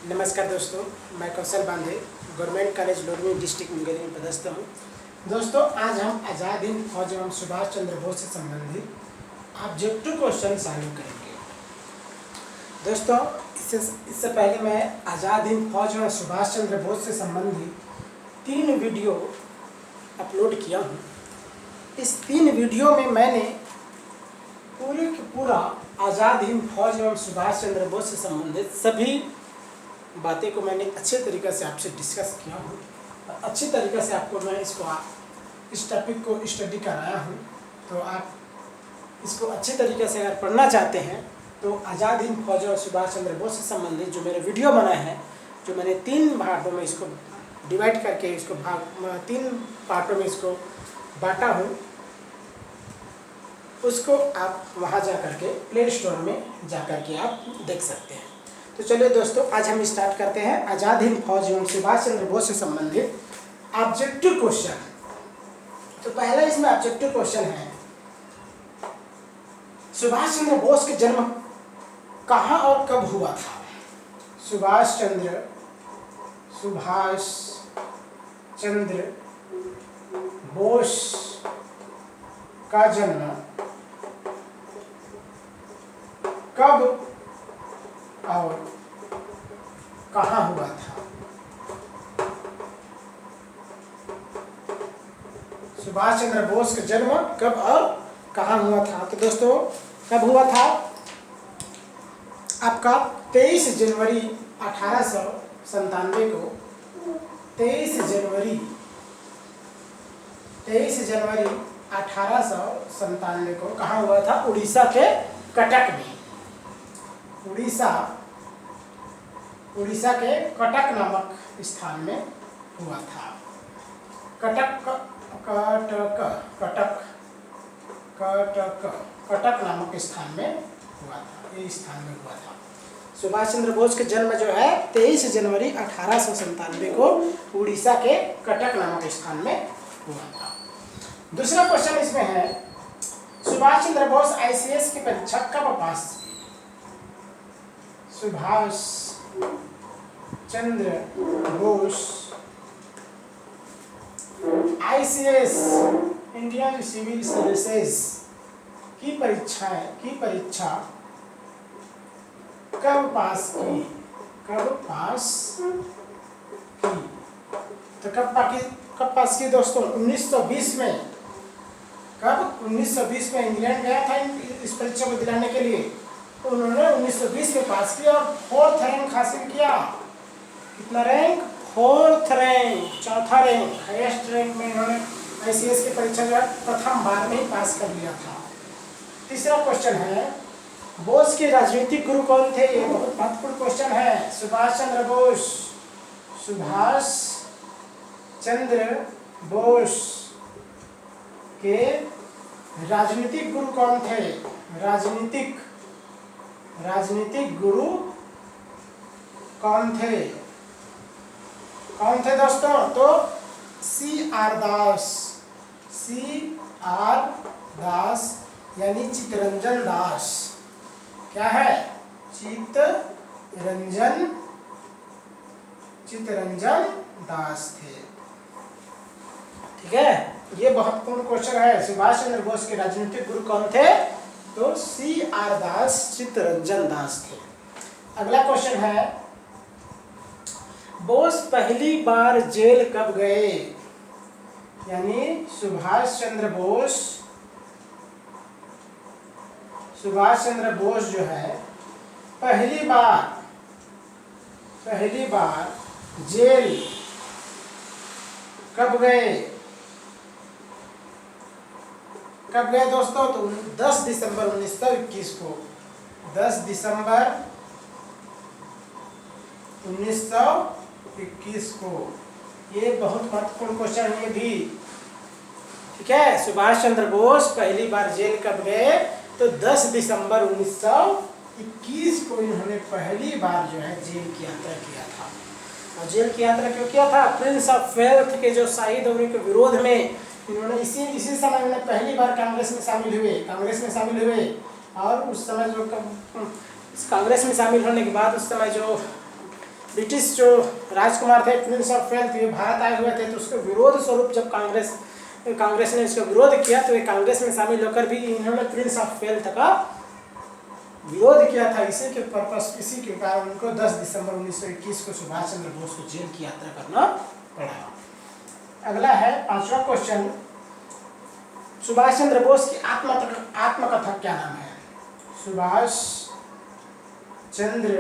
नमस्कार दोस्तों, मैं कौशल बांधे government college Lormi district Mungeli में पदस्थ हूँ। दोस्तों, आज हम आज़ाद हिंद फौज एवं सुभाष चंद्र बोस से संबंधित ऑब्जेक्टिव क्वेश्चन सॉल्व करेंगे। दोस्तों, इससे पहले मैं आज़ाद हिंद फौज एवं सुभाष चंद्र बोस से संबंधित 3 वीडियो अपलोड किया हूँ। इस 3 वीडियो में मैंने पूरा आज़ाद हिंद फौज एवं सुभाष चंद्र बोस से संबंधित सभी बातें को मैंने अच्छे तरीक़े से आपसे डिस्कस किया हूँ। अच्छी तरीक़े से आपको मैं इस टॉपिक को स्टडी कराया हूँ। तो आप इसको अच्छे तरीक़े से अगर पढ़ना चाहते हैं तो आज़ाद हिंद फौज और सुभाष चंद्र बोस से संबंधित जो मेरे वीडियो बनाए हैं, जो मैंने 3 भागों में इसको डिवाइड करके इसको 3 पार्टों में इसको बांटा हूँ, उसको आप वहाँ जा कर के प्ले स्टोर में जा कर के आप देख सकते हैं। तो चलिए दोस्तों, आज हम स्टार्ट करते हैं आज़ाद हिंद फौज एवं सुभाष चंद्र बोस से संबंधित ऑब्जेक्टिव क्वेश्चन। तो पहला इसमें ऑब्जेक्टिव क्वेश्चन है, सुभाष चंद्र बोस का जन्म कहाँ और कब हुआ था? सुभाष चंद्र बोस का जन्म कब और कहाँ हुआ था? सुभाष चंद्र बोस का जन्म कब और कहाँ हुआ था? तो दोस्तों, कब हुआ था? आपका 23 जनवरी 1897 को 23 जनवरी 1897 को कहाँ हुआ था? उड़ीसा के कटक में। उड़ीसा के कटक नामक स्थान में हुआ था। कटक नामक स्थान में हुआ था। ये स्थान में हुआ था। सुभाष चंद्र बोस का जन्म जो है 23 जनवरी 1897 को उड़ीसा के कटक नामक स्थान में हुआ था। दूसरा क्वेश्चन इसमें है, सुभाष चंद्र बोस ICS की परीक्षा कब पास? Subhash Chandra Bose ICS Indian civil services की परीक्षा कब पास की? तो कब पास की दोस्तों? 1920 में। कब? 1920 में इंग्लैंड गया था इस परीक्षा को दिलाने के लिए। तो उन्होंने 1920 में पास किया और 4th रैंक हासिल किया। कितना रैंक? 4th रैंक, चौथा रैंक, हाईएस्ट रैंक में इन्होंने ICS की परीक्षा जो है प्रथम बार में ही पास कर लिया था। तीसरा क्वेश्चन है, बोस के राजनीतिक गुरु कौन थे? ये बहुत महत्वपूर्ण क्वेश्चन है। सुभाष चंद्र बोस के राजनीतिक गुरु कौन थे? राजनीतिक गुरु कौन थे? दोस्तों? तो CR दास यानी चित्तरंजन दास। क्या है? चित्तरंजन दास थे। ठीक है, ये बहुत महत्वपूर्ण क्वेश्चन है। सुभाष चंद्र बोस के राजनीतिक गुरु कौन थे? तो CR दास, चित्तरंजन दास थे। अगला क्वेश्चन है, बोस पहली बार जेल कब गए? यानी सुभाष चंद्र बोस जो है पहली बार जेल कब गए? दोस्तों? तो 10 दिसंबर 1921 को। 10 दिसंबर 1921 को। ये बहुत महत्वपूर्ण क्वेश्चन है ये भी। ठीक है, सुभाष चंद्र बोस पहली बार जेल कब गए? तो 10 दिसंबर 1921 को इन्होंने पहली बार जो है जेल की यात्रा किया था। और जेल की यात्रा क्यों किया था? प्रिंस ऑफ वेल्थ के जो शहीद होने के विरोध में इन्होंने इसी समय उन्होंने पहली बार कांग्रेस में शामिल हुए। और उस समय जो कांग्रेस में शामिल होने के बाद उस समय जो ब्रिटिश जो राजकुमार थे प्रिंस ऑफ वेल्थ, ये भारत आए हुए थे, तो उसके विरोध स्वरूप जब कांग्रेस ने इसका विरोध किया, तो ये कांग्रेस में शामिल होकर भी इन्होंने प्रिंस ऑफ वेल्थ का विरोध किया था। इसी के कारण उनको 10 दिसंबर 1921 को सुभाष चंद्र बोस को जेल की यात्रा करना पड़ा। अगला है 5वां क्वेश्चन, सुभाष चंद्र बोस की आत्मकथा क्या नाम है? सुभाष चंद्र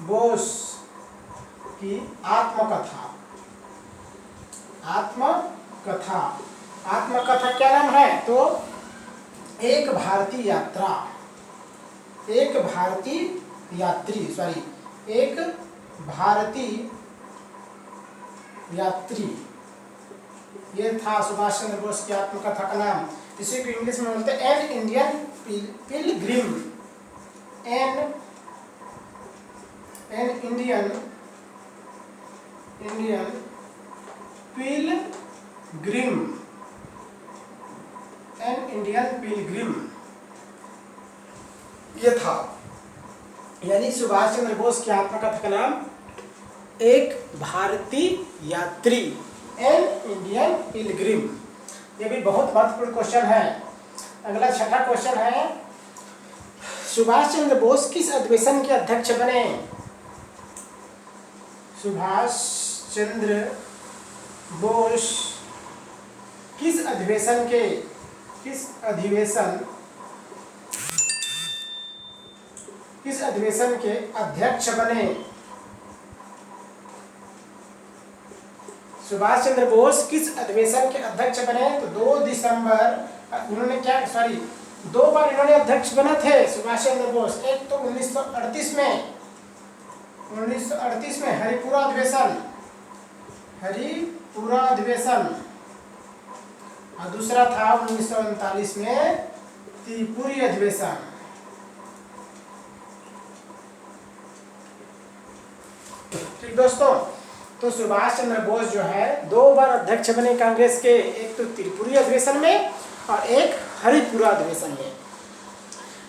बोस की आत्मकथा क्या नाम है? तो एक भारतीय यात्री, ये था सुभाष चंद्र बोस की आत्मकथा का नाम। इसी को इंग्लिश में बोलते हैं an Indian Pilgrim, an Indian Pilgrim, ये था। यानी सुभाष चंद्र बोस की आत्मकथा का नाम एक भारतीय यात्री, एन इंडियन पिलग्रिम। ये भी बहुत महत्वपूर्ण क्वेश्चन है। अगला 6वां क्वेश्चन है, सुभाष चंद्र बोस किस अधिवेशन के अध्यक्ष बने? सुभाष चंद्र बोस किस अधिवेशन के अध्यक्ष बने? सुभाष चंद्र बोस किस अधिवेशन के अध्यक्ष बने? तो 2 दिसंबर उन्होंने दो बार इन्होंने अध्यक्ष बने थे सुभाष चंद्र बोस। एक तो 1938 में हरिपुरा अधिवेशन, और दूसरा था 1939 में त्रिपुरी अधिवेशन। ठीक दोस्तों, तो सुभाष चंद्र बोस जो है 2 बार अध्यक्ष बने कांग्रेस के, एक तो त्रिपुरी अधिवेशन में और एक हरिपुरा अधिवेशन में।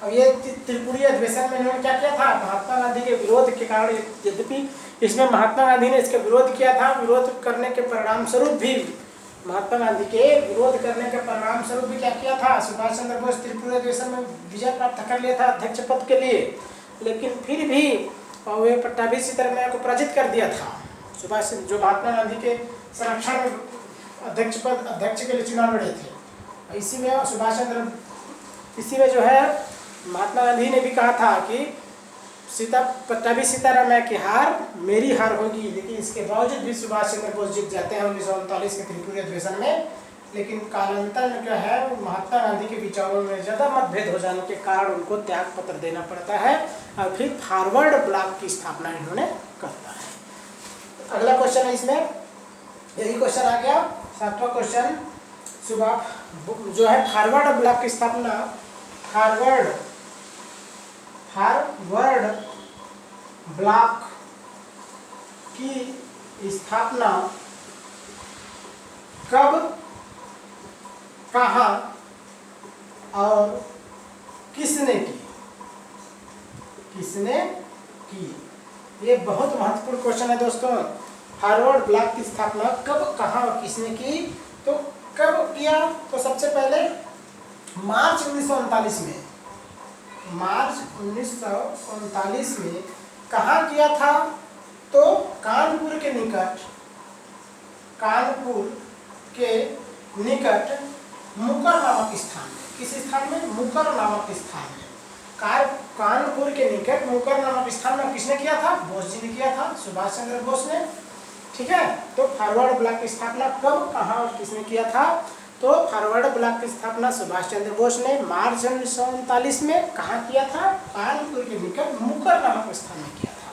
अब ये त्रिपुरी अधिवेशन में इन्होंने क्या किया था? महात्मा गांधी के विरोध के कारण, यद्यपि इसमें महात्मा गांधी ने इसका विरोध किया था, विरोध करने के परिणाम स्वरूप भी महात्मा गांधी के विरोध करने के परिणाम स्वरूप भी क्या किया था? सुभाष चंद्र बोस त्रिपुरी अधिवेशन में विजय प्राप्त कर लिया था अध्यक्ष पद के लिए, लेकिन फिर भी वे पट्टाभी सीतारमैया को पराजित कर दिया था। सुभाष जो महात्मा गांधी के संरक्षण में अध्यक्ष के लिए चुनाव लड़े थे। इसी में जो है महात्मा गांधी ने भी कहा था कि पट्टाभी सीतारमैया की हार मेरी हार होगी, लेकिन इसके बावजूद भी सुभाष चंद्र बोस जीत जाते हैं 1939 के त्रिपुरी अधिवेशन में। लेकिन कालांतर में क्या है, महात्मा गांधी के विचारों में ज़्यादा मतभेद हो जाने के कारण उनको त्याग पत्र देना पड़ता है और फिर फॉरवर्ड ब्लॉक की स्थापना इन्होंने करता है। अगला क्वेश्चन है, इसमें यही क्वेश्चन आ गया 7वां क्वेश्चन, जो है फॉरवर्ड ब्लॉक की स्थापना, फॉरवर्ड ब्लॉक की स्थापना कब, कहाँ और किसने की? ये बहुत महत्वपूर्ण क्वेश्चन है दोस्तों। फॉरवर्ड ब्लॉक की स्थापना कब, कहाँ और किसने की? तो कब किया? तो सबसे पहले मार्च 1939 में, कहाँ किया था? तो कानपुर के निकट मुकर नामक स्थान में। किस स्थान में? मुकर नामक स्थान में। कानपुर के निकट मुकर नामक स्थान में किसने किया था? बोस जी ने किया था, सुभाष चंद्र बोस ने। ठीक है, तो फॉरवर्ड ब्लॉक की स्थापना कब, कहाँ और किसने किया था? तो फॉरवर्ड ब्लॉक की स्थापना सुभाष चंद्र बोस ने मार्च 1939 में कहाँ किया था? कानपुर के निकट मुकर नामक स्थान में किया था।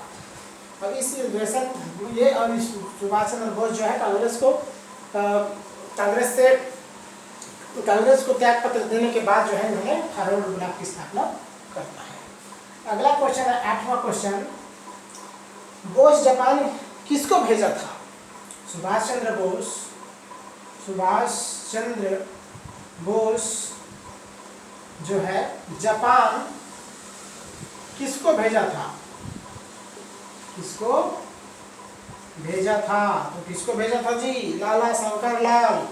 अब इस अधिवेशन ये और सुभाष चंद्र बोस जो है कांग्रेस को त्याग पत्र देने के बाद जो है इन्होंने फॉरवर्ड ब्लॉक की स्थापना करना है। अगला क्वेश्चन है 8वां क्वेश्चन, बोस जापान किसको भेजा था? सुभाष चंद्र बोस जो है जापान किसको भेजा था? किसको भेजा था? तो किसको भेजा था जी? लाला शंकर लाल,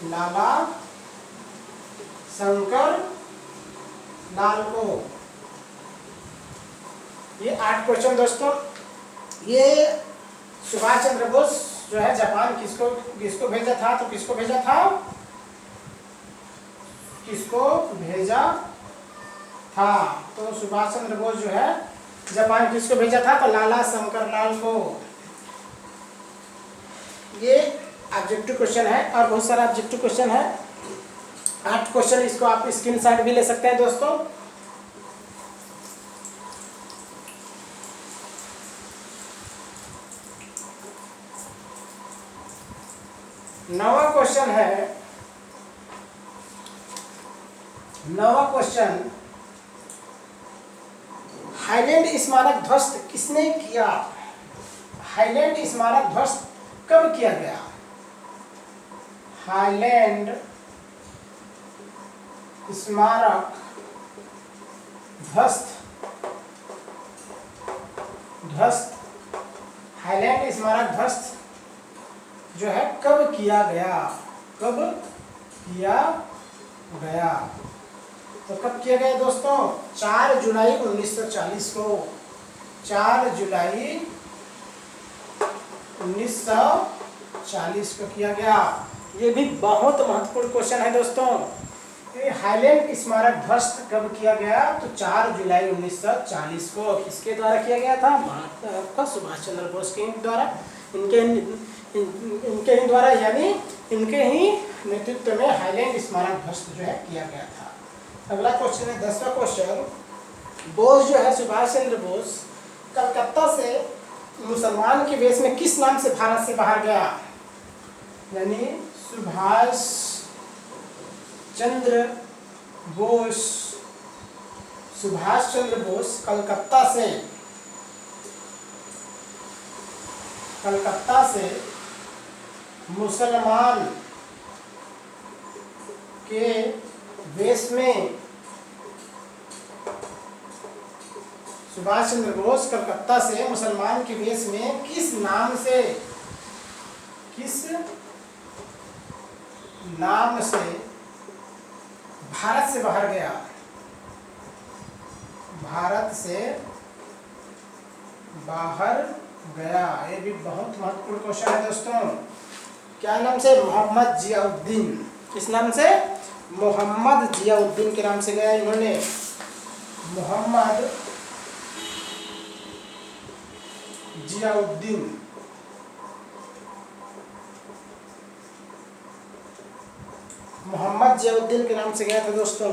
लाला शंकर लाल को। ये 8 क्वेश्चन दोस्तों। ये सुभाष चंद्र बोस जो है जापान किसको किसको भेजा था? तो किसको भेजा था? किसको भेजा था? तो सुभाष चंद्र बोस जो है जापान किसको भेजा था? तो लाला शंकर लाल को। ये ऑब्जेक्टिव क्वेश्चन है और बहुत सारा ऑब्जेक्टिव क्वेश्चन है। 8 क्वेश्चन, इसको आप स्क्रीनशॉट भी ले सकते हैं दोस्तों। नवा क्वेश्चन है, नवा क्वेश्चन, हाईलैंड स्मारक ध्वस्त किसने किया? हाईलैंड स्मारक ध्वस्त कब किया गया? हाईलैंड स्मारक ध्वस्त हाईलैंड स्मारक ध्वस्त जो है कब किया गया? कब किया गया? तो कब किया गया दोस्तों? 4 जुलाई 1940 को। 4 जुलाई 1940 को किया गया। ये भी बहुत महत्वपूर्ण क्वेश्चन है दोस्तों। हाईलैंड स्मारक ध्वस्त कब किया गया? तो 4 जुलाई 1940 को। किसके द्वारा किया गया था? महात्मा सुभाष चंद्र बोस के द्वारा, इनके ही द्वारा, यानी इनके ही नेतृत्व में हाईलैंड स्मारक ध्वस्त जो है किया गया था। अगला क्वेश्चन है 10वां क्वेश्चन। बोस जो है सुभाष चंद्र बोस कलकत्ता से मुसलमान के वेश में किस नाम से भारत से बाहर गया? यानी सुभाष चंद्र बोस कलकत्ता से मुसलमान के वेश में, सुभाष चंद्र बोस कलकत्ता से मुसलमान के वेश में किस नाम से भारत से बाहर गया? भारत से बाहर गया। ये भी बहुत महत्वपूर्ण क्वेश्चन है दोस्तों। क्या नाम से? मोहम्मद जियाउद्दीन। किस नाम से? मोहम्मद जियाउद्दीन के नाम से गया इन्होंने। मोहम्मद जियाउद्दीन। मोहम्मद जियाउद्दीन के नाम से गया था दोस्तों।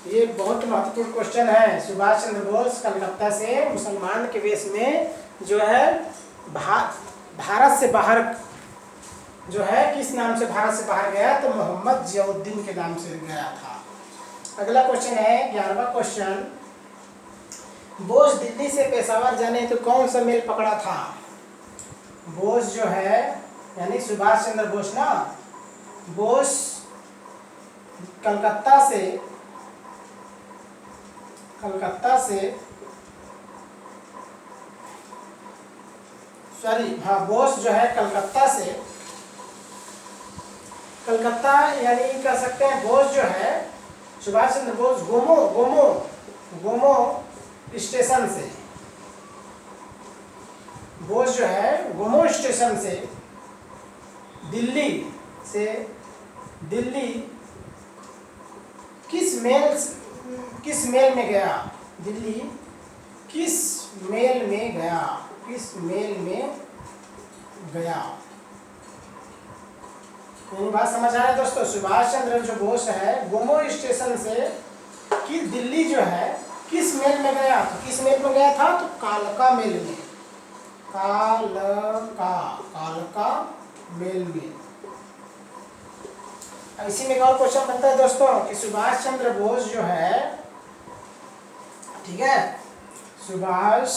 ये बहुत महत्वपूर्ण क्वेश्चन है। सुभाष चंद्र बोस कलकत्ता से मुसलमान के वेश में जो है भारत से बाहर जो है किस नाम से भारत से बाहर गया? तो मोहम्मद जियाउद्दीन के नाम से गया था। अगला क्वेश्चन है 11वां क्वेश्चन। बोस दिल्ली से पेशावर जाने तो कौन सा मेल पकड़ा था? बोस जो है यानी सुभाष चंद्र बोस ना, बोस कलकत्ता बोस जो है कलकत्ता यानी कह सकते हैं बोस जो है सुभाष चंद्र बोस गोमो स्टेशन से, बोस जो है गोमो स्टेशन से दिल्ली किस मेल में गया? दिल्ली किस मेल में गया? ये बात समझ आ रहा है दोस्तों। सुभाष चंद्र जो बोस है गोमो स्टेशन से कि दिल्ली जो है किस मेल में गया? तो किस मेल में गया था? तो कालका मेल में। कालका मेल में। इसी में एक और क्वेश्चन बनता है दोस्तों कि सुभाष चंद्र बोस जो है, ठीक है, सुभाष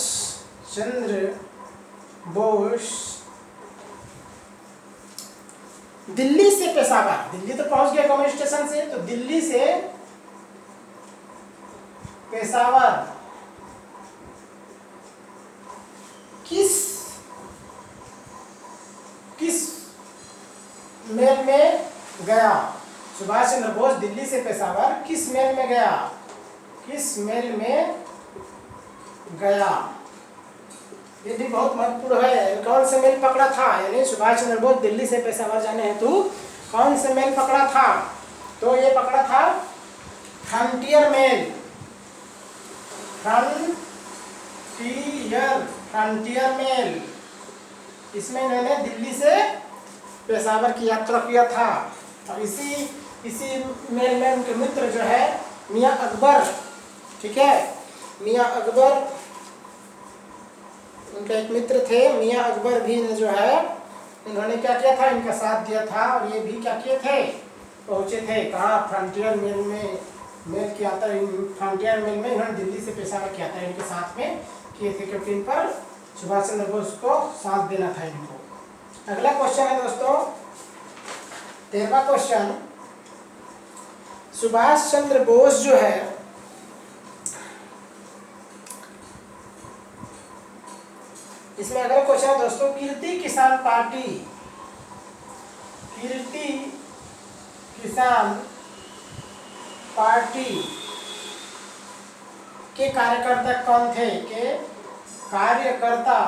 चंद्र बोस दिल्ली से पेशावर, दिल्ली तो पहुंच गया गोमो स्टेशन से, तो दिल्ली से पेशावर किस किस मेल में गया? सुभाष चंद्र बोस दिल्ली से पेशावर किस मेल में गया? किस मेल में गया? ये भी बहुत महत्वपूर्ण है। कौन से मेल पकड़ा था? यानी सुभाष चंद्र बोस दिल्ली से पेशावर जाने हेतु कौन से मेल पकड़ा था? तो ये पकड़ा था फ्रंटियर मेल। Frontier mail. इसमें इन्होंने दिल्ली से पेशावर की यात्रा किया था। और इसी मेल में उनके मित्र जो है मियाँ अकबर, ठीक है, मियाँ अकबर, उनके एक मित्र थे मियाँ अकबर भी ने जो है इन्होंने क्या किया था, इनका साथ दिया था। और ये भी क्या किए थे, पहुँचे थे कहाँ? फ्रंटियर मेल में। मेल की यात्रा फ्रंटियर मेल में इन्होंने दिल्ली से पेशावर किया था, इनके साथ में किए थे क्योंकि इन पर सुभाष चंद्र बोस को साथ देना था इनको। अगला क्वेश्चन है दोस्तों 13वां क्वेश्चन। सुभाष चंद्र बोस जो है इसमें अगला क्वेश्चन है दोस्तों, कीर्ति किसान पार्टी, कीर्ति किसान पार्टी के कार्यकर्ता कौन थे? के कार्यकर्ता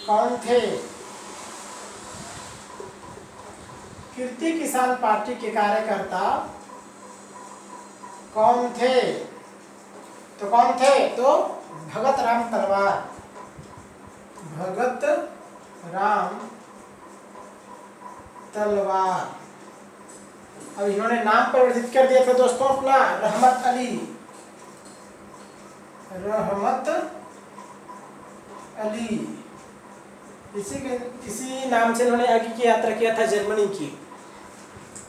कौन थे? कीर्ति किसान पार्टी के कार्यकर्ता कौन थे? तो कौन थे? तो भगत राम तलवार। भगत राम तलवार। अब इन्होंने नाम परिवर्तित कर दिया था दोस्तों अपना, रहमत अली। रहमत अली इसी नाम से इन्होंने आगे की यात्रा किया था जर्मनी की।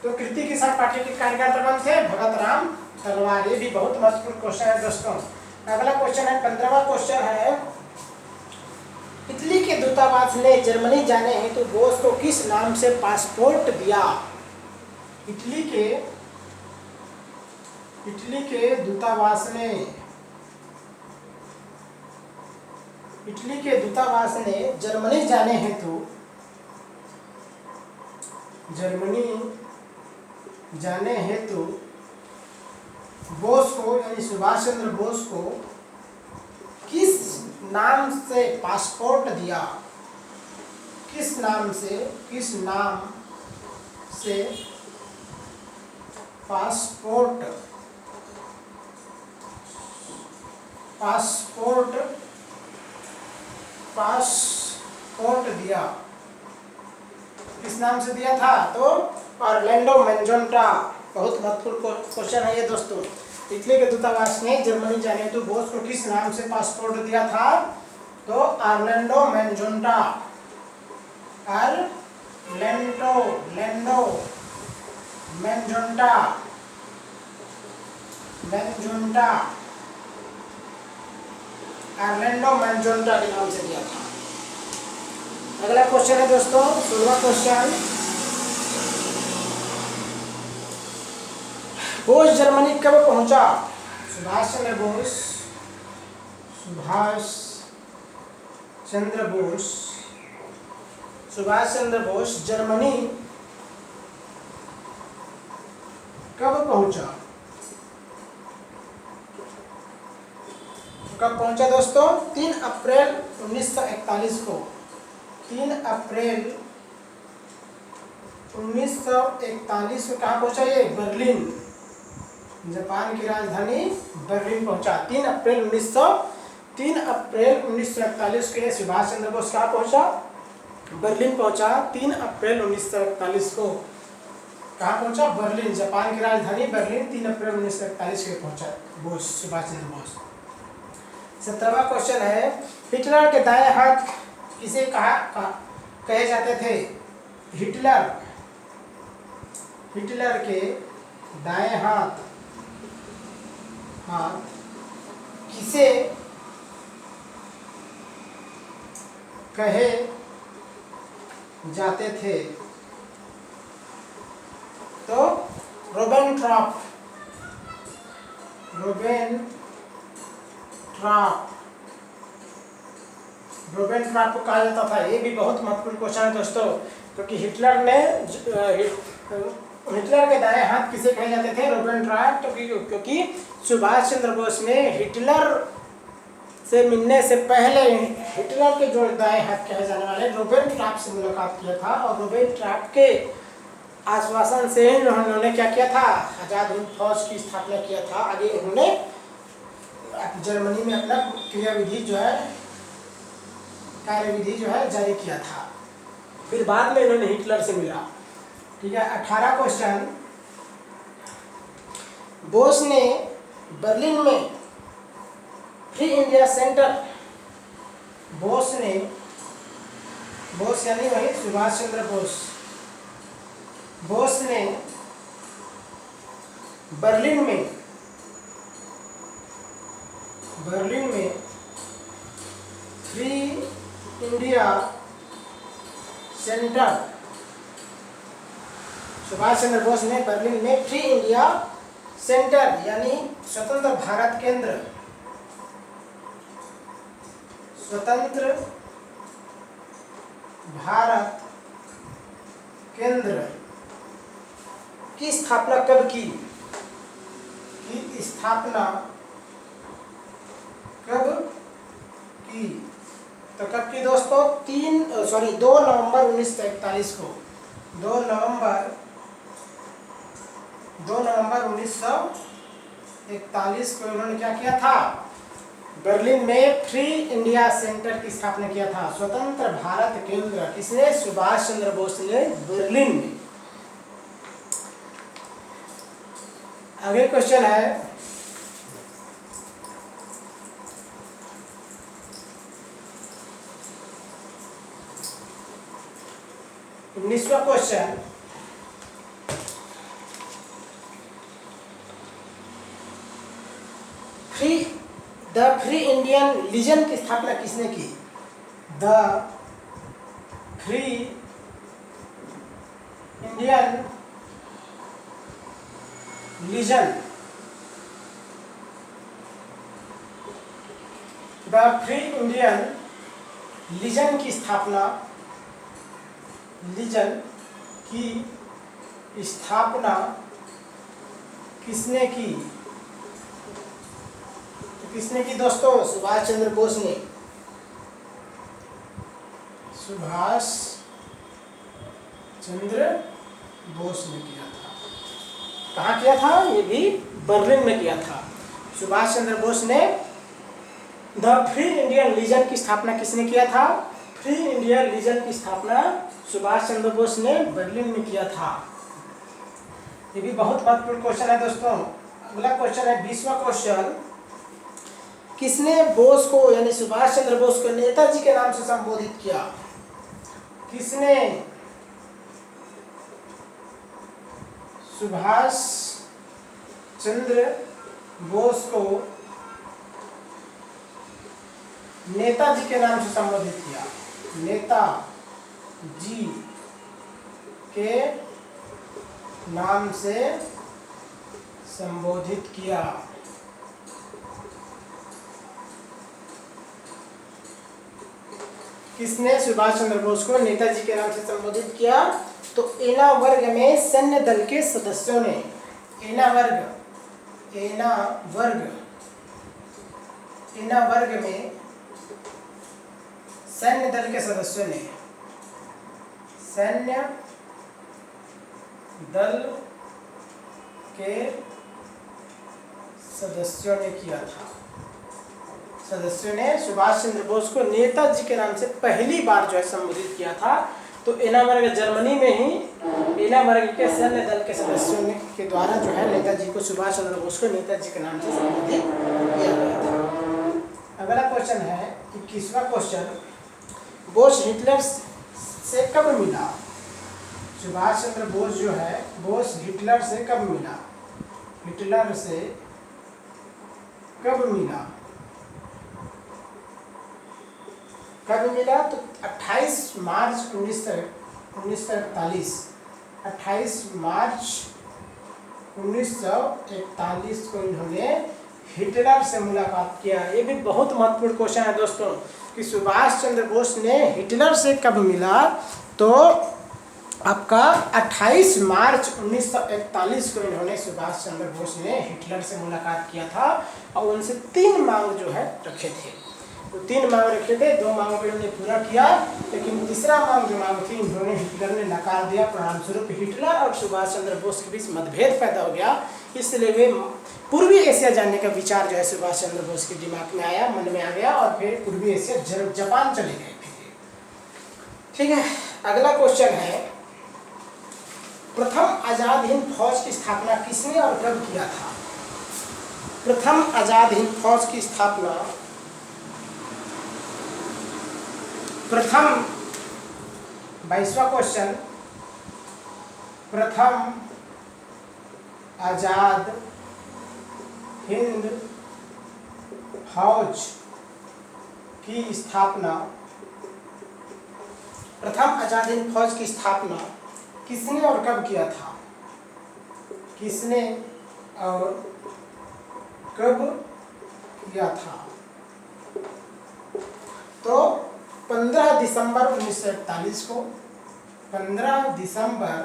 तो कीर्ति किसान पार्टी के कार्यकर्ता कौन थे? भगत राम तलवार। ये भी बहुत महत्वपूर्ण क्वेश्चन है दोस्तों। अगला क्वेश्चन है 15वां क्वेश्चन है, इटली के दूतावास ने जर्मनी जाने हेतु बोस को किस नाम से पासपोर्ट दिया? इटली के दूतावास ने जर्मनी जाने हेतु बोस को यानी सुभाष चंद्र बोस को किस नाम से पासपोर्ट दिया? किस नाम से पासपोर्ट दिया? किस नाम से दिया था? तो ऑरलैंडो मैजेंटा। बहुत महत्वपूर्ण क्वेश्चन है ये दोस्तों। इटली के दूतावास ने जर्मनी जाने हेतु बोस को किस नाम से पासपोर्ट दिया था? तो ऑरलैंडो मैजेंटा। ऑरलैंडो मैजेंटा के नाम से दिया था। अगला क्वेश्चन है दोस्तों 16वां क्वेश्चन, बोस जर्मनी कब पहुंचा? सुभाष चंद्र बोस जर्मनी कब पहुंचा? कब पहुंचा दोस्तों? 3 अप्रैल 1941 को। 3 अप्रैल 1941 को कहाँ पहुंचा? ये बर्लिन, जापान की राजधानी बर्लिन पहुंचा। 3 अप्रैल 1941 के सुभाष चंद्र बोस कहाँ पहुंचा? बर्लिन पहुंचा। 3 अप्रैल 1941 को कहाँ पहुंचा? बर्लिन, जापान की राजधानी बर्लिन। 3 अप्रैल 1941 को पहुंचा बोस, सुभाष चंद्र बोस। 17वां क्वेश्चन है, हिटलर के दाएं हाथ किसे कहे जाते थे? हिटलर के दाएं हाथ किसे कहे जाते थे? तो रोबेनट्रॉप। रोबेनट्राप को कहा जाता था। ये भी बहुत महत्वपूर्ण क्वेश्चन है दोस्तों, क्योंकि हिटलर के दाएं हाथ किसे कहे जाते थे? रोबेनट्राप। क्योंकि सुभाष चंद्र बोस ने हिटलर से मिलने से पहले हिटलर के जो दाएं हाथ कहे जाने वाले रोबेनट्राप से मुलाकात किया था, और रोबेनट्राप के आश्वासन से उन्होंने क्या किया था? आजाद हिंद फौज की स्थापना किया था। आगे उन्होंने जर्मनी में अपना क्रियाविधि जो है, कार्यविधि जो है जारी किया था। फिर बाद में इन्होंने हिटलर से मिला। ठीक है, 18 क्वेश्चन। बोस ने बर्लिन में फ्री इंडिया सेंटर, बोस यानी वही सुभाष चंद्र बोस, बोस ने बर्लिन में free India centre, Subhash Chandra Bose ने बर्लिन में फ्री इंडिया सेंटर यानी स्वतंत्र भारत केंद्र, स्वतंत्र भारत केंद्र की स्थापना कब की? स्थापना कब की? तो कब की दोस्तों? 2 नवंबर 1941 को। 2 नवंबर 1941 को इन्होंने क्या किया था? बर्लिन में फ्री इंडिया सेंटर की स्थापना किया था, स्वतंत्र भारत केंद्र। किसने? सुभाष चंद्र बोस ने बर्लिन में। आगे क्वेश्चन है, उन्नीसवां question. The free Indian legion की स्थापना किसने की? The free Indian legion, the free Indian legion की स्थापना, लीजन की स्थापना किसने की? किसने की दोस्तों? सुभाष चंद्र बोस ने। सुभाष चंद्र बोस ने किया था। कहाँ किया था? ये भी बर्लिन में किया था। सुभाष चंद्र बोस ने द फ्री इंडियन लीजन की स्थापना किसने किया था? फ्री इंडिया लीजन की स्थापना सुभाष चंद्र बोस ने बर्लिन में किया था। ये भी बहुत महत्वपूर्ण क्वेश्चन है दोस्तों। अगला क्वेश्चन है 20वां क्वेश्चन। किसने बोस को यानी सुभाष चंद्र बोस को नेताजी के नाम से संबोधित किया? किसने सुभाष चंद्र बोस को नेताजी के नाम से संबोधित किया? नेताजी के नाम से संबोधित किया। किसने सुभाष चंद्र बोस को नेताजी के नाम से संबोधित किया? तो एना वर्ग में सैन्य दल के सदस्यों ने, एना वर्ग में सैन्य दल के सदस्यों ने, सैन्य दल के सदस्यों ने किया था। सदस्यों ने सुभाष चंद्र बोस को नेताजी के नाम से पहली बार जो है संबोधित किया था। तो एनावर्ग जर्मनी में ही एनावर्ग के सैन्य दल के सदस्यों ने के द्वारा जो है नेताजी को, सुभाष चंद्र बोस को नेताजी के नाम से संबोधित किया गया था। अगला क्वेश्चन है 21वां क्वेश्चन। बोस हिटलर से कब मिला? सुभाष चंद्र बोस जो है, बोस हिटलर से कब मिला? हिटलर से कब मिला? कब मिला? तो 28 मार्च 1941, 28 मार्च 1941 को इन्होंने हिटलर से मुलाकात किया? ये भी बहुत महत्वपूर्ण क्वेश्चन है दोस्तों कि सुभाष चंद्र बोस ने हिटलर से कब मिला। तो आपका 28 मार्च 1941 को इन्होंने सुभाष चंद्र बोस ने हिटलर से मुलाकात किया था और उनसे 3 मांग जो है रखे थे। तो 3 मांग रखे थे, 2 मांगों को इन्होंने पूरा किया, लेकिन तीसरा मांग जो मांग थी इन्होंने हिटलर ने नकार दिया। परिणामस्वरूप हिटलर और सुभाष चंद्र बोस के बीच मतभेद पैदा हो गया। इसलिए वे पूर्वी एशिया जाने का विचार जो है सुभाष चंद्र बोस के दिमाग में आया, मन में आ गया और फिर पूर्वी एशिया जापान चले गए। ठीक है, अगला क्वेश्चन है, प्रथम आजाद हिंद फौज की स्थापना किसने और कब किया था? प्रथम आजाद हिंद फौज की स्थापना, प्रथम 22वां क्वेश्चन, प्रथम आजाद हिंद फौज की स्थापना, प्रथम आजाद हिंद फौज की स्थापना किसने और कब किया था? किसने और कब किया था? तो 15 दिसंबर 1941 को, 15 दिसंबर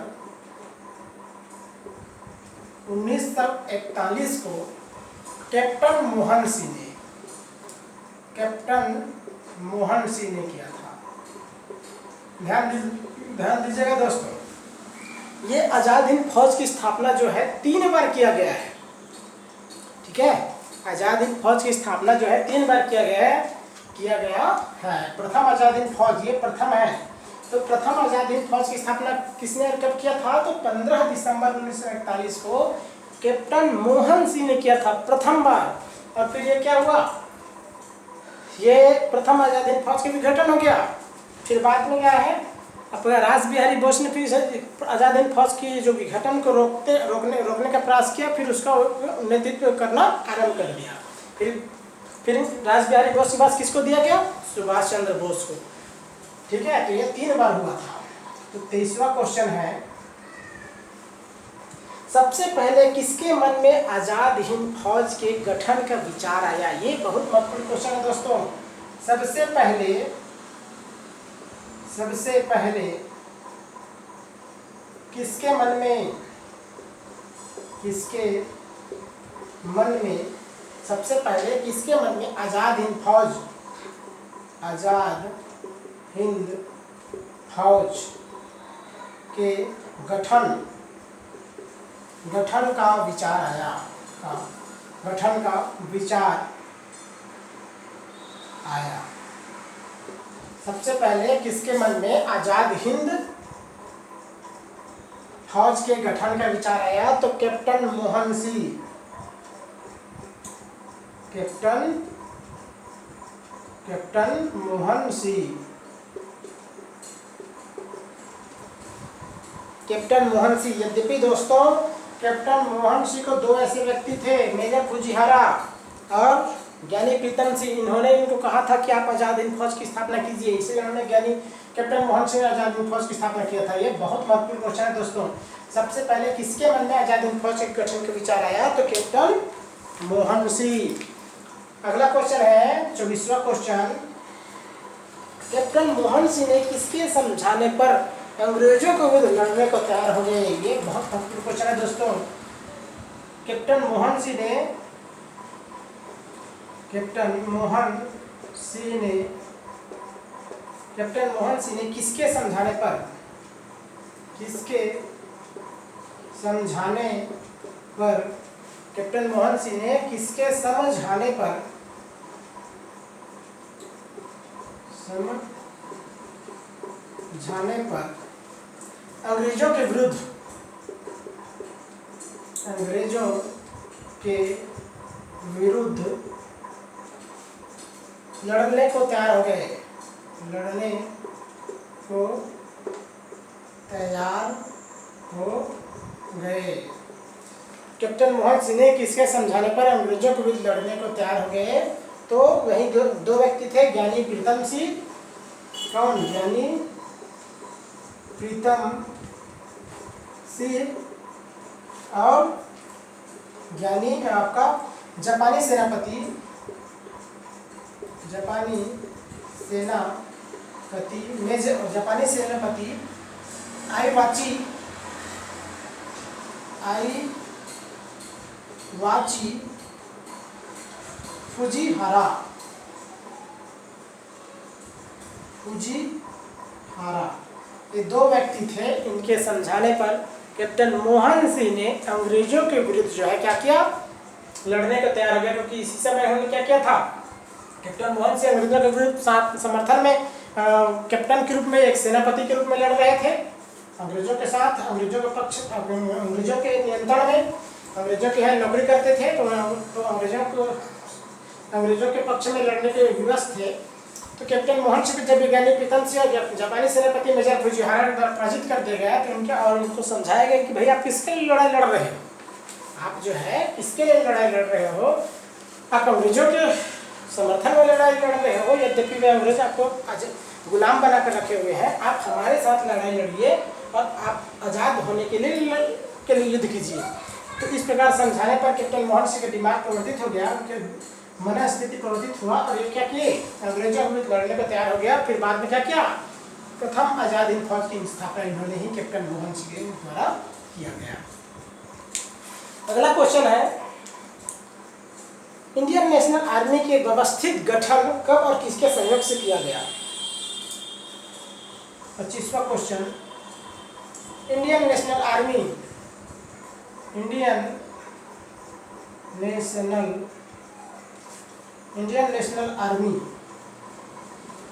1941 को कैप्टन मोहन सिंह ने, कैप्टन मोहन सिंह ने किया था। ध्यान दीजिएगा दोस्तों, ये आजाद हिंद फौज की स्थापना जो है 3 बार किया गया है। ठीक है, आजाद हिंद फौज की स्थापना जो है 3 बार किया गया है। प्रथम आजाद हिंद फौज ये प्रथम है। तो प्रथम आजाद हिंद फौज की स्थापना किसने और कब किया था? तो 15 दिसंबर 1941 को कैप्टन मोहन सिंह ने किया था प्रथम बार। और फिर ये क्या हुआ, ये प्रथम आजाद हिंद फौज के विघटन हो गया। फिर बाद में क्या है, अपना रास बिहारी बोस ने फिर आजाद हिंद फौज की जो विघटन को रोकने का प्रयास किया, फिर उसका नेतृत्व करना आरंभ कर दिया। फिर रास बिहारी बोस के पास किसको दिया गया? सुभाष चंद्र बोस को। ठीक है, तो ये 3 बार हुआ था। तो 23वां क्वेश्चन है, सबसे पहले किसके मन में आजाद हिंद फौज के गठन का विचार आया? ये बहुत महत्वपूर्ण क्वेश्चन है दोस्तों। सबसे पहले किसके मन में आजाद हिंद फौज के गठन का विचार आया? गठन का विचार आया। सबसे पहले किसके मन में आजाद हिंद फौज के गठन का विचार आया? तो कैप्टन मोहन सिंह यद्यपि दोस्तों कैप्टन मोहन सिंह को 2 ऐसे व्यक्ति थे, मेजर फुजिहारा और ज्ञानी प्रीतम सिंह। इन्होंने इनको कहा था कि आप आजाद हिंद फौज की स्थापना कीजिए, इसलिए उन्होंने कैप्टन मोहन सिंह ने आजाद हिंद फौज की स्थापना किया था। ये बहुत महत्वपूर्ण क्वेश्चन है दोस्तों। सबसे पहले किसके मन में आजाद हिंद फौज के गठन का विचार आया? तो कैप्टन मोहन सिंह। अगला क्वेश्चन है 24वां क्वेश्चन, कैप्टन मोहन सिंह ने किसके समझाने पर अंग्रेजों को विरुद्ध लड़ने को तैयार हो गए? ये बहुत महत्वपूर्ण क्वेश्चन है दोस्तों। कैप्टन मोहन सिंह ने किसके समझाने पर कैप्टन मोहन सिंह ने किसके समझाने पर अंग्रेजों के विरुद्ध लड़ने को तैयार हो गए? कैप्टन मोहन सिंह ने किसके समझाने पर अंग्रेजों के विरुद्ध लड़ने को तैयार हो गए? तो वही 2 व्यक्ति थे, ज्ञानी प्रीतम सिंह। कौन? ज्ञानी प्रीतम सिंह और ज्ञानी आपका जापानी सेनापति आईवाची फुजीहारा ये दो व्यक्ति थे। इनके समझाने पर कैप्टन मोहन सिंह ने अंग्रेजों के विरुद्ध जो है क्या किया, लड़ने को तैयार हो गया। क्योंकि इसी समय उन्होंने क्या किया था, कैप्टन मोहन सिंह अंग्रेजों के विरुद्ध समर्थन में कैप्टन के रूप में, एक सेनापति के रूप में लड़ रहे थे अंग्रेजों के साथ, अंग्रेजों के पक्ष, अंग्रेजों के नियंत्रण में, अंग्रेजों के यहाँ नौकरी करते थे। तो अंग्रेजों के पक्ष में लड़ने के विवश थे। तो कैप्टन मोहन सिंह जब वैज्ञानिक प्रीतम सिंह और जापानी सेनापति मेजर फुजीहारा द्वारा पराजित कर दिया गया, तो उनको समझाया गया कि भाई आप किसके लिए लड़ाई लड़ रहे हो, आप जो है किसके लिए लड़ाई लड़ रहे हो, आप अंग्रेजों के समर्थन में लड़ाई लड़ रहे हो। यद्यपि वे अंग्रेज आपको गुलाम बनाकर रखे हुए हैं, आप हमारे साथ लड़ाई लड़िए और आप आज़ाद होने के लिए युद्ध कीजिए। तो इस प्रकार समझाने पर कैप्टन मोहन सिंह का दिमाग प्रवर्तित हो गया, उनके मनस्थिति प्रवर्तित हुआ और ये क्या किए, अंग्रेजों के विरुद्ध लड़ने को तैयार हो गया। फिर बाद में क्या किया, प्रथम आज़ाद हिंद फौज की स्थापना इन्होंने ही कैप्टन मोहन सिंह द्वारा किया गया। अगला क्वेश्चन है, इंडियन नेशनल आर्मी के व्यवस्थित गठन कब और किसके सहयोग से किया गया। 25वां क्वेश्चन, इंडियन नेशनल आर्मी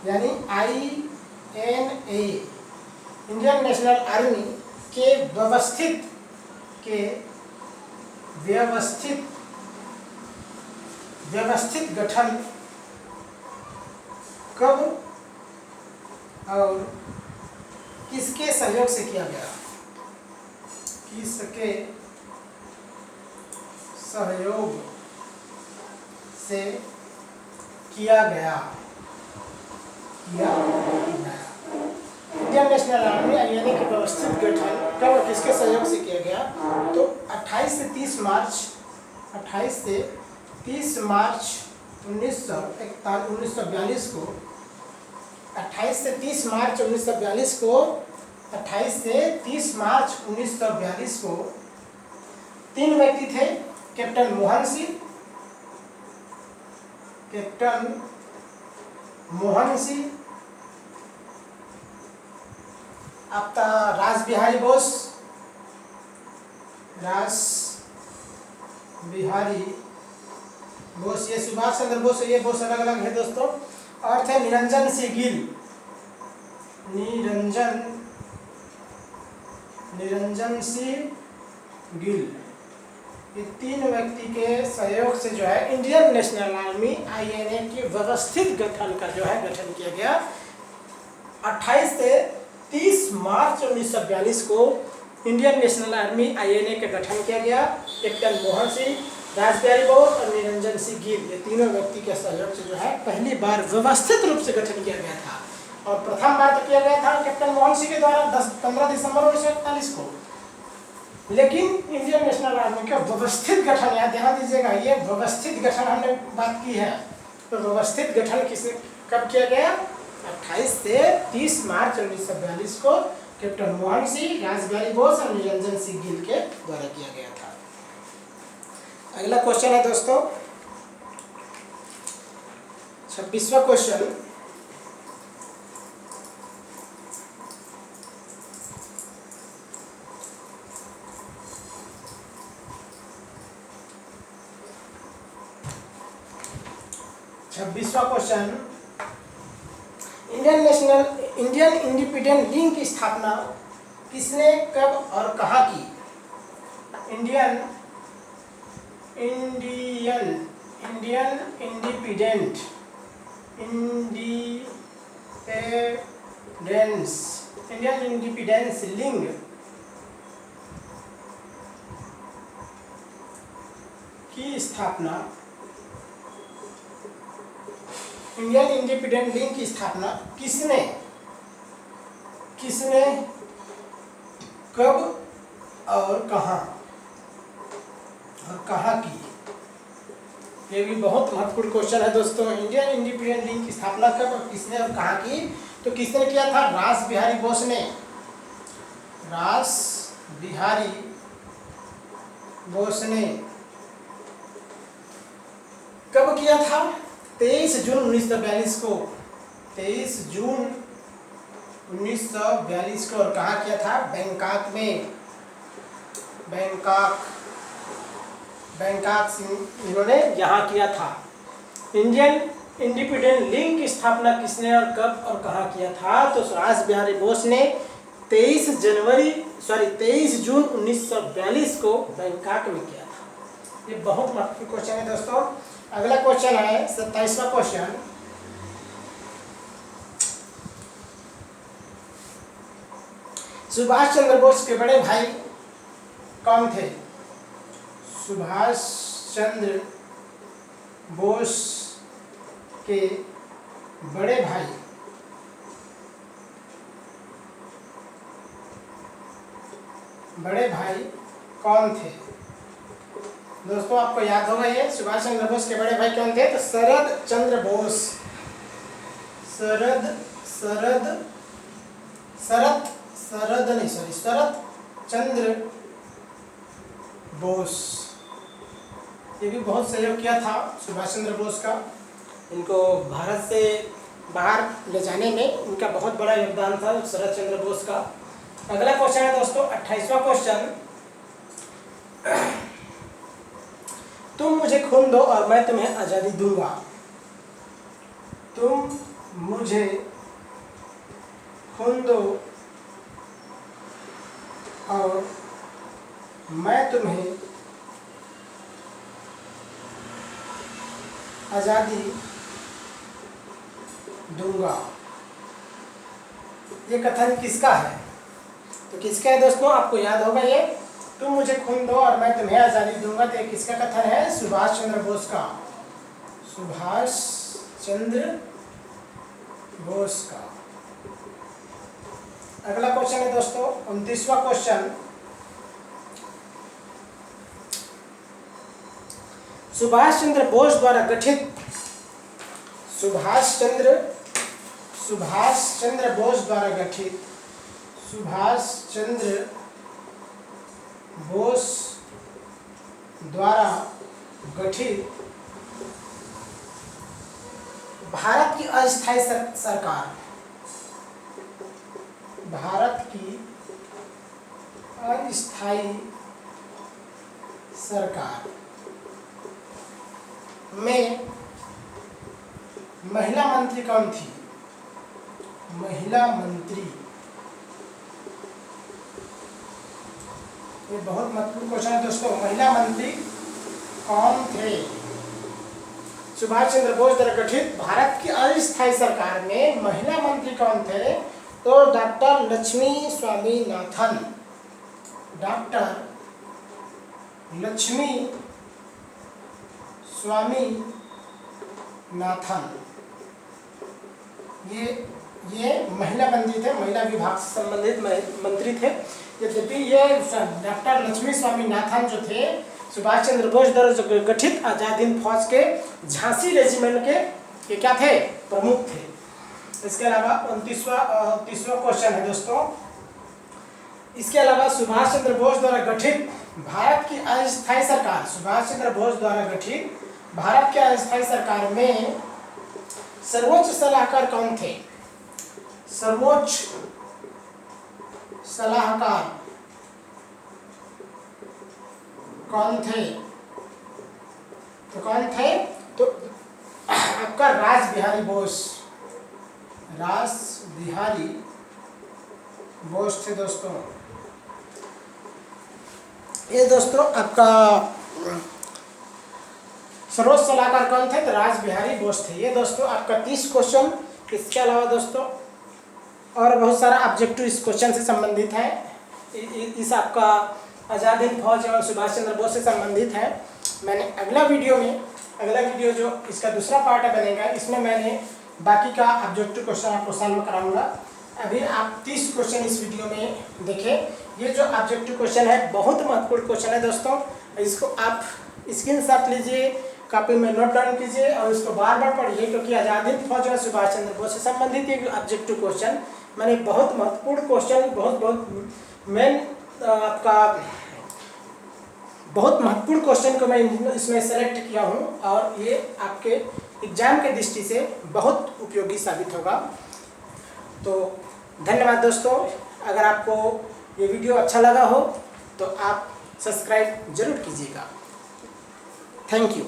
यानी INA, इंडियन नेशनल आर्मी के व्यवस्थित गठन कब और किसके सहयोग से किया गया, किसके सहयोग से किया गया। इंडियन नेशनल आर्मी INA के व्यवस्थित गठन कब और किसके सहयोग से किया गया, तो 28 से 30 मार्च 1942 को 28 से 30 मार्च 1942 को 3 व्यक्ति थे, कैप्टन मोहन सिंह, आपका रास बिहारी बोस, ये सुभाष चंद्र बोस, ये बोस अलग अलग है दोस्तों। और थे निरंजन सिंह गिल। ये 3 व्यक्ति के सहयोग से जो है इंडियन नेशनल आर्मी INA के व्यवस्थित गठन का जो है गठन किया गया। 28 से 30 मार्च 1942 को इंडियन नेशनल आर्मी INA का गठन किया गया। कैप्टन मोहन सिंह, रास बिहारी बोस और निरंजन सिंह गिल, ये तीनों व्यक्ति के सहयोग से जो है पहली बार व्यवस्थित रूप से गठन किया गया था। और प्रथम बार तो किया गया था कैप्टन मोहन सिंह के द्वारा 15 दिसंबर 1941 को। लेकिन इंडियन नेशनल आर्मी का व्यवस्थित गठन, यहाँ ध्यान दीजिएगा, ये व्यवस्थित गठन हमने बात की है। तो व्यवस्थित गठन कब किया गया, 28 से 30 मार्च 1942 को कैप्टन मोहन सिंह, रास बिहारी बोस और निरंजन सिंह गिल के द्वारा किया गया था। अगला क्वेश्चन है दोस्तों 26वां क्वेश्चन, इंडियन इंडिपेंडेंट लीग की स्थापना किसने, कब और कहाँ की। इंडियन इंडिपेंडेंस लीग की स्थापना, इंडियन इंडिपेंडेंट लीग की स्थापना किसने कब और कहाँ की। ये भी बहुत महत्वपूर्ण क्वेश्चन है दोस्तों। इंडियन इंडिपेंडेंट लीग की स्थापना कब और किसने और कहाँ की? तो किसने किया था? रास बिहारी बोस ने। रास बिहारी बोस ने कब किया था? 23 जून 1942 को। 23 जून 1942 को। और कहाँ किया था? बैंकॉक में। बैंकॉक से इन्होंने यहाँ किया था। इंडियन इंडिपेंडेंट लीग की स्थापना किसने और कब और कहाँ किया था? तो रास बिहारी बोस ने 23 जून 1942 को बैंकॉक में किया था। ये बहुत महत्वपूर्ण क्वेश्चन है दोस्तों। अगला क्वेश्चन है 27वां क्वेश्चन। सुभाष चंद्र बोस के बड़े भाई कौन थे? सुभाष चंद्र बोस के बड़े भाई कौन थे? दोस्तों आपको याद होगा ये सुभाष चंद्र बोस के बड़े भाई कौन थे? तो शरद चंद्र बोस। शरद चंद्र बोस। ये भी बहुत सहयोग किया था सुभाष चंद्र बोस का। इनको भारत से बाहर ले जाने में उनका बहुत बड़ा योगदान था शरद चंद्र बोस का। अगला क्वेश्चन है दोस्तों 28वां क्वेश्चन। तुम मुझे खून दो और मैं तुम्हें आज़ादी दूंगा। तुम मुझे खून दो और मैं तुम्हें आज़ादी दूंगा। ये कथन किसका है? तो किसका है दोस्तों? आपको याद होगा ये तुम मुझे खून दो और मैं तुम्हें आज़ादी दूंगा। तो ये किसका कथन है? सुभाष चंद्र बोस का। सुभाष चंद्र बोस का। अगला क्वेश्चन है दोस्तों 29वां क्वेश्चन। सुभाष चंद्र बोस द्वारा गठित सुभाष चंद्र बोस द्वारा गठित सुभाष चंद्र बोस द्वारा गठित भारत की अस्थायी सरकार। भारत की अस्थायी सरकार में महिला मंत्री कौन थी? महिला मंत्री। ये बहुत महत्वपूर्ण क्वेश्चन है दोस्तों। महिला मंत्री कौन थे? सुभाष चंद्र बोस द्वारा गठित भारत की अस्थायी सरकार में महिला मंत्री कौन थे? तो डॉक्टर लक्ष्मी स्वामीनाथन। डॉक्टर लक्ष्मी स्वामीनाथन। ये महिला मंत्री थे, महिला विभाग से संबंधित मंत्री थे। यद्यपि ये डॉक्टर लक्ष्मी स्वामीनाथन जो थे सुभाष चंद्र बोस द्वारा गठित आजाद हिंद फौज के झांसी रेजिमेंट के क्या थे? प्रमुख थे। इसके अलावा 29वां क्वेश्चन है दोस्तों। इसके अलावा सुभाष चंद्र बोस द्वारा गठित भारत की अस्थायी सरकार। सुभाष चंद्र बोस द्वारा गठित भारत की अस्थायी सरकार में सर्वोच्च सलाहकार कौन थे? सर्वोच्च सलाहकार कौन थे? तो आपका रास बिहारी बोस। रास बिहारी बोस थे दोस्तों। ये दोस्तों आपका सर्वोच्च सलाहकार कौन थे? तो रास बिहारी बोस थे। ये दोस्तों आपका 30 क्वेश्चन। इसके अलावा दोस्तों और बहुत सारा ऑब्जेक्टिव इस क्वेश्चन से संबंधित है। इस आपका आज़ाद हिंद फौज एवं सुभाष चंद्र बोस से संबंधित है। मैंने अगला वीडियो जो इसका दूसरा पार्ट बनेगा, इसमें मैंने बाकी का ऑब्जेक्टिव क्वेश्चन आपको सॉल्व कराऊंगा। अभी आप 30 क्वेश्चन इस वीडियो में देखें। ये जो ऑब्जेक्टिव क्वेश्चन है बहुत महत्वपूर्ण क्वेश्चन है दोस्तों। इसको आप स्क्रीनशॉट लीजिए, कॉपी में नोट डाउन कीजिए और इसको बार बार पढ़िए, क्योंकि आज़ाद हिंद फौज में सुभाष चंद्र बोस से संबंधित एक ऑब्जेक्टिव क्वेश्चन, मैंने बहुत महत्वपूर्ण क्वेश्चन, बहुत मेन आपका बहुत महत्वपूर्ण क्वेश्चन को मैं इसमें सेलेक्ट किया हूँ और ये आपके एग्जाम के दृष्टि से बहुत उपयोगी साबित होगा। तो धन्यवाद दोस्तों। अगर आपको ये वीडियो अच्छा लगा हो तो आप सब्सक्राइब जरूर कीजिएगा। Thank you.